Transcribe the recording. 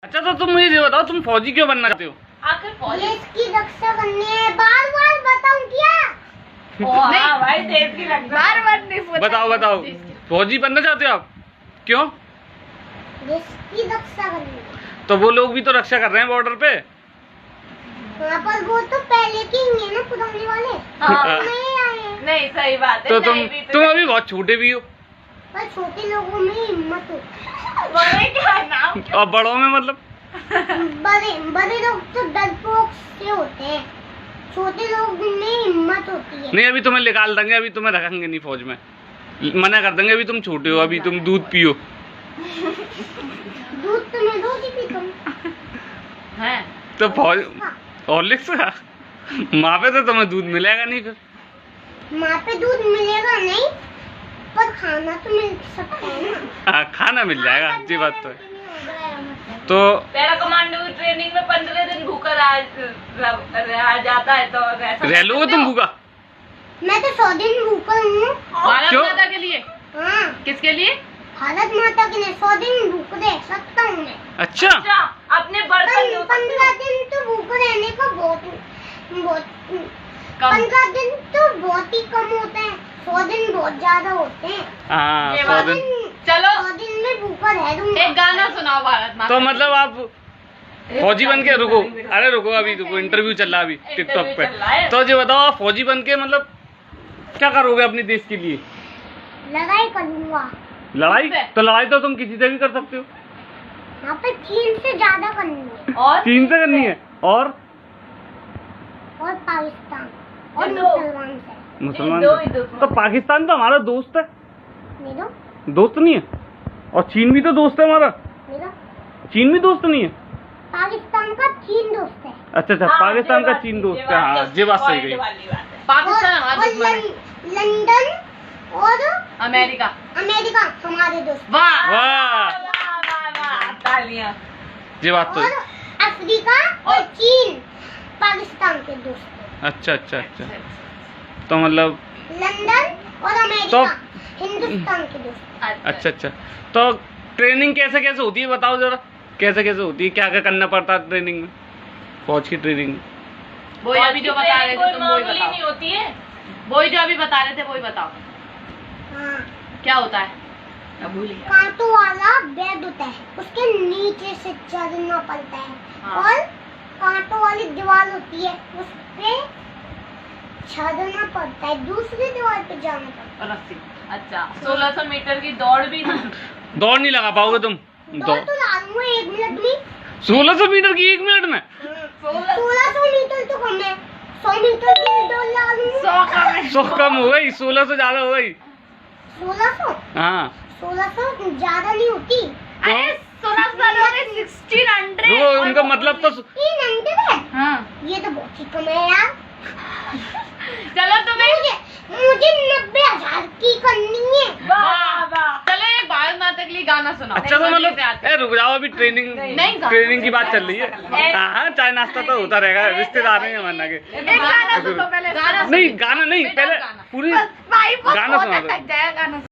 अच्छा तो तुम मुझे ये बताओ, तुम फौजी क्यों बनना चाहते हो? आखिर फौजी देश की रक्षा करनी है। बार बार बताऊं क्या? हाँ भाई, देश की रक्षा बार बार नहीं पूछा। बताओ बताओ, फौजी बनना चाहते हो आप? क्यों? देश की रक्षा करनी है। तो वो लोग भी तो रक्षा कर रहे हैं बॉर्डर पे। हाँ, पर वो तो पहले के ही हैं ना, पुराने वाले। हाँ। नहीं आए हैं। नहीं, सही बात है। तो नहीं भी तुम अभी बहुत छोटे भी हो। पर छोटे लोगों में हिम्मत होती बड़े क्या नाम? और बड़ों में मतलब है। बड़े लोग तो डरपोक से होते हैं, छोटे लोग में हिम्मत होती है। नहीं, अभी तुम्हें निकाल देंगे, अभी तुम्हें रखेंगे नहीं फौज में, मना कर देंगे। अभी तुम छोटे हो, अभी तुम दूध पियो। दूध तो मैं रोज ही पीता हूँ। है तो फौज हॉर्लिक्स का वहाँ पे तो तुम्हें दूध मिलेगा नहीं फिर। वहाँ पे दूध मिलेगा नहीं, पर खाना तो मिल सकता है ना। हाँ, खाना मिल जाएगा, अच्छी बात तो है। तो पैरा कमांडो की ट्रेनिंग में 15 दिन भूखा रहा जाता है, तो रह लोगे तुम भूखा? मैं तो 100 दिन भूखा हूँ। भारत क्यों? माता के लिए। हाँ, किसके लिए? भारत माता के लिए 100 दिन भूख रह सकता हूँ मैं। अच्छा, अच्छा, अपने बर्तन धो सकते 15 हो। दिन तो भूख रहने का बहुत कम। 15 दिन तो बहुत ही कम होते हैं। 100 दिन बहुत ज्यादा होते हैं। हाँ, ये 100 बात दिन। चलो 100 दिन में भूखा रह दूंगा। एक गाना सुनाओ भारत माता। तो मतलब आप फौजी बन के रुको, अरे रुको, अभी रुको, इंटरव्यू चल रहा है अभी टिकटॉक इंटरव्यू चल रहा पे। है। तो ये बताओ, आप फौजी बन के मतलब क्या करोगे अपने देश के लिए? लड़ाई करूंगा। लड़ाई? किससे? तो लड़ाई तो तुम किसी से भी कर सकते हो। यहाँ पे चीन से ज्यादा करनी है, और चीन से करनी है और पाकिस्तान और ये दो। मुसलमान से। मुसलमान दो से। ही दुश्मन। तो पाकिस्तान तो हमारा दोस्त है। मेरा दोस्त नहीं है? और चीन भी तो दोस्त है हमारा। मेरा चीन भी दोस्त नहीं है? पाकिस्तान का चीन दोस्त है। अच्छा अच्छा, हाँ, पाकिस्तान ये का बात चीन सही, दोस्त है। हाँ, ये बात सही पॉइंट गई। वाली बात है। पाकिस्तान हमारा और दुश्मन है। लंदन और अमेरिका। अमेरिका हमारे दोस्त। वाह वाह। वाह वाह वाह, तालियां। ये बात तो और है। अफ्रीका और चीन पाकिस्तान के दोस्त हैं। अच्छा अच्छा अच्छा, तो मतलब लंदन और अमेरिका हिंदुस्तान के दोस्त हैं। अच्छा अच्छा, तो ट्रेनिंग कैसे कैसे होती है बताओ जरा, कैसे कैसे होती है, क्या क्या करना पड़ता है ट्रेनिंग में, फौज की ट्रेनिंग में? वही अभी जो बता रहे थे तुम, वही बताओ। नहीं होती है, वही जो अभी बता रहे थे वही बताओ, हाँ, क्या होता है? अब भूल गया। कांटों वाला बेड होता है, उसके नीचे से चढ़ना पड़ता है। हाँ। और कांटों वाली दीवार होती है, उस पे चढ़ना पड़ता है, दूसरी दीवार पे जाना पड़ता और रस्सी। अच्छा, 1600 मीटर की दौड़ भी। दौड़ नहीं लगा पाओगे तुम? है। दौड़ तो लागूंगा 1 मिनट में। 1600 मीटर की 1 मिनट में? 1600 मीटर तो कम है, 100 मीटर की दौड़ लागूंगा। 100 कम हो गई, 1600 ज्यादा हो गई। 1600 हाँ 1600 ज्यादा नहीं होती। अरे 1600 वो उनका मतलब तो 300 है। हाँ, ये तो बहुत ही कम है यार। चलो तुम्हें। मुझे 90,000 की करनी है। वाह वाह, चलो एक भारत माता के लिए गाना सुनाओ। अच्छा, तो मतलब ए रुक जाओ, अभी ट्रेनिंग नहीं, ट्रेनिंग की बात चल रही है। हाँ हाँ, चाय नाश्ता तो होता रहेगा, रिश्तेदार हैं वरना के। एक गाना सुनो पहले। गाना नहीं, गाना नहीं, पहले पूरी भाई गाना सुना दो। गाना